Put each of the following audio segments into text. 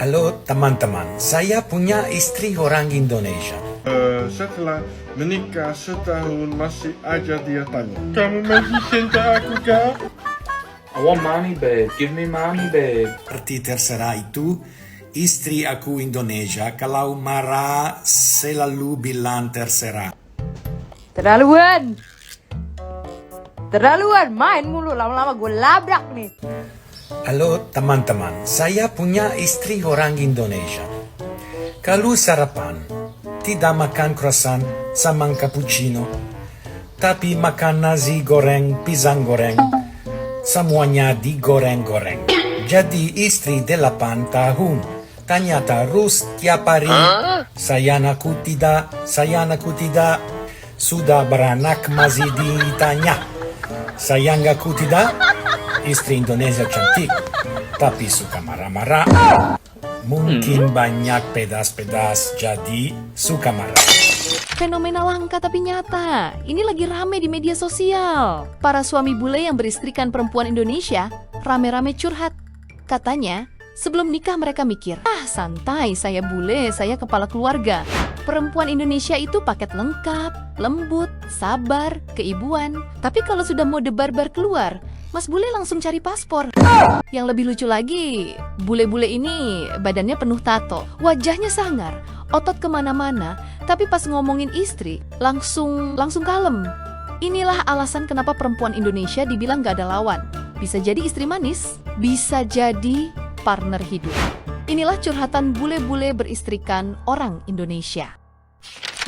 Halo teman-teman, saya punya istri orang Indonesia. Setelah menikah setahun masih aja dia tanya, kamu masih cinta aku kah? I want mommy, babe. Give me mommy, babe. Arti terserah itu, istri aku Indonesia, kalau marah selalu bilang terserah. Terlaluan main mulu, lama-lama gue labrak nih. Halo teman-teman, saya punya istri orang Indonesia. Kalau sarapan, tidak makan croissant sama cappuccino, tapi makan nasi goreng, pisang goreng, semuanya digoreng-goreng. Jadi istri 8 tahun, tanya terus tiap hari, sayang aku tidak, sudah beranak masih ditanya, sayang aku tidak. Istri Indonesia cantik, tapi suka marah-marah. Mungkin banyak pedas-pedas, jadi suka marah. Fenomena langka tapi nyata. Ini lagi rame di media sosial. Para suami bule yang beristrikan perempuan Indonesia rame-rame curhat. Katanya, sebelum nikah mereka mikir, santai, saya bule, saya kepala keluarga. Perempuan Indonesia itu paket lengkap, lembut, sabar, keibuan. Tapi kalau sudah mau debar-bar keluar, Mas bule langsung cari paspor. Yang lebih lucu lagi, bule-bule ini badannya penuh tato, wajahnya sangar, otot kemana-mana, tapi pas ngomongin istri, langsung kalem. Inilah alasan kenapa perempuan Indonesia dibilang gak ada lawan. Bisa jadi istri manis, bisa jadi partner hidup. Inilah curhatan bule-bule beristrikan orang Indonesia.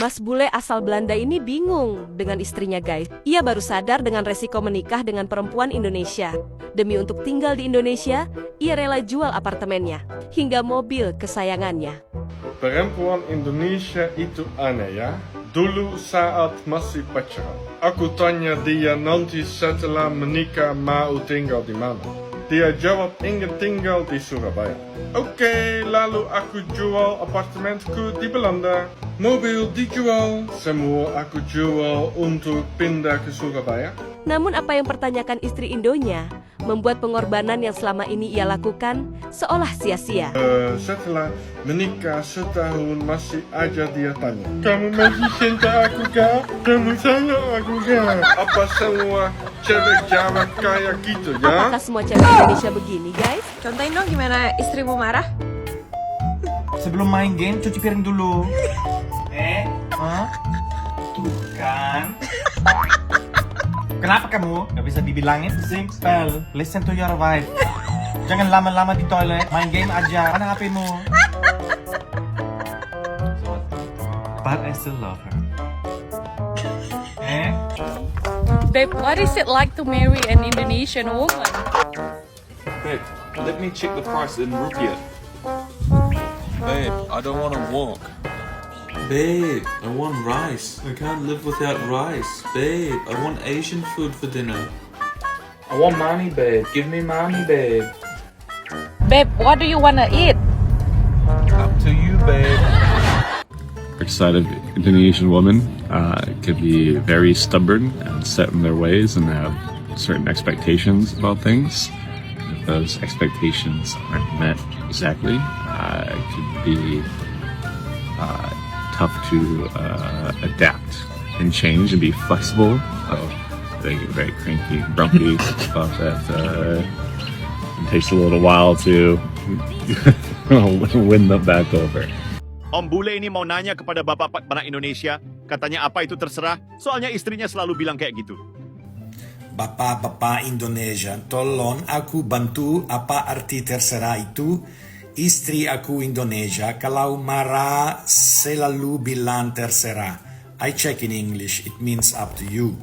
Mas bule asal Belanda ini bingung dengan istrinya guys. Ia baru sadar dengan resiko menikah dengan perempuan Indonesia. Demi untuk tinggal di Indonesia, ia rela jual apartemennya hingga mobil kesayangannya. Perempuan Indonesia itu aneh ya. Dulu saat masih pacaran, aku tanya dia nanti setelah menikah mau tinggal di mana. Dia jawab ingin tinggal di Surabaya. Oke, lalu aku jual apartemenku di Belanda. Mobil dijual, semua aku jual untuk pindah ke Surabaya. Namun apa yang pertanyakan istri Indonya membuat pengorbanan yang selama ini ia lakukan seolah sia-sia. Setelah menikah setahun masih aja dia tanya, kamu masih cinta aku kah? Kamu sayang aku kah? Apa semua cewek Jawa kayak gitu ya? Apakah semua cewek Indonesia begini guys? Contohin dong gimana istrimu marah. Sebelum main game, cuci piring dulu. Tuh kan. Kenapa kamu? Gak bisa dibilangin? Simple. Listen to your wife. Jangan lama-lama di toilet. Main game aja. Mana HP-mu? But I still love her. Babe, what is it like to marry an Indonesian woman? Babe, let me check the price in rupiah. Babe, I don't want to walk. Babe, I want rice. I can't live without rice. Babe, I want Asian food for dinner. I want mommy, babe. Give me mommy, babe. Babe, what do you want to eat? Up to you, babe. Excited Indonesian women can be very stubborn and set in their ways and have certain expectations about things. If those expectations aren't met exactly, it can be tough to adapt and change and be flexible. So they get very cranky, grumpy about that. It takes a little while to win them back over. Om bule ini mau nanya kepada bapak anak Indonesia, katanya apa itu terserah, soalnya istrinya selalu bilang kayak gitu. Bapak-bapak Indonesia, tolong aku bantu apa arti terserah itu. Istri aku Indonesia, kalau marah selalu bilang terserah. I check in English, it means up to you.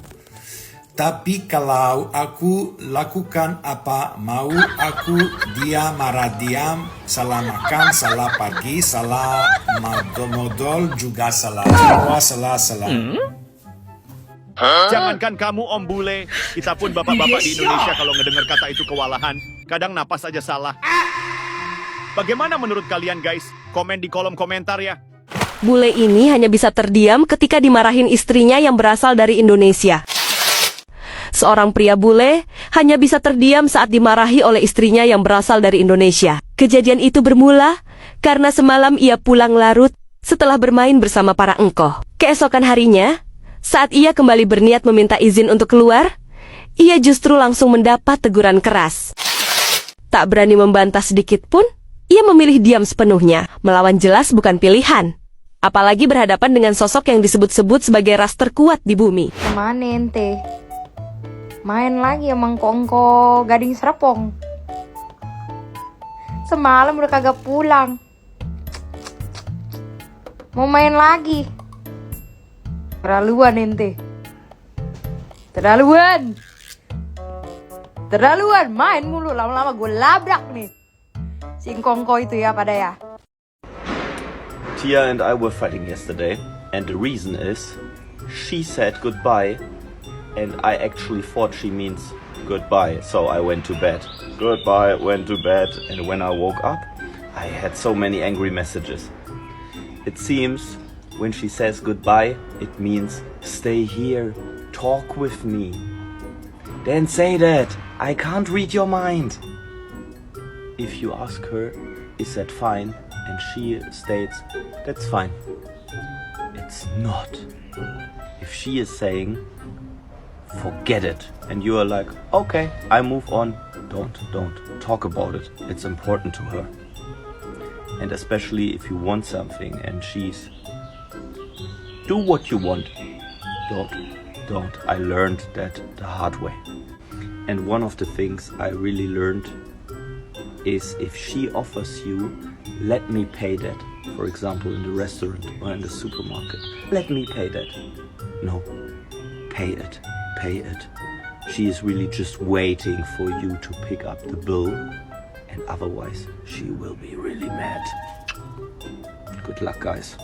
Tapi kalau aku lakukan apa mau aku, dia marah diam, salah makan, salah pergi, salah modal juga salah. Semua salah. Jangankan kamu om bule, kita pun bapak-bapak di Indonesia kalau ngedengar kata itu kewalahan, kadang napas aja salah. Bagaimana menurut kalian guys? Komen di kolom komentar ya. Bule ini hanya bisa terdiam ketika dimarahin istrinya yang berasal dari Indonesia. Seorang pria bule hanya bisa terdiam saat dimarahi oleh istrinya yang berasal dari Indonesia. Kejadian itu bermula karena semalam ia pulang larut setelah bermain bersama para engkoh. Keesokan harinya, saat ia kembali berniat meminta izin untuk keluar, ia justru langsung mendapat teguran keras. Tak berani membantah sedikit pun, ia memilih diam sepenuhnya. Melawan jelas bukan pilihan. Apalagi berhadapan dengan sosok yang disebut-sebut sebagai ras terkuat di bumi. Kemana ente? Main lagi emang kongko Gading Serpong. Semalam udah kagak pulang. Mau main lagi. Terlaluan ente. Terlaluan. Terlaluan, main mulu, lama-lama gue labrak nih. Si kongko itu ya pada ya. Tia and I were fighting yesterday, and the reason is she said goodbye, and I actually thought she means goodbye, so I went to bed. Goodbye, went to bed, and when I woke up, I had so many angry messages. It seems when she says goodbye, it means stay here, talk with me. Then say that. I can't read your mind. If you ask her, is that fine? And she states, that's fine. It's not. If she is saying, forget it, and you are like, okay, I move on, don't talk about it. It's important to her. And especially if you want something and she's, do what you want. Don't. I learned that the hard way. And one of the things I really learned is if she offers you, let me pay that, for example in the restaurant or in the supermarket, let me pay that. No, pay it. She is really just waiting for you to pick up the bill, and otherwise she will be really mad. Good luck, guys.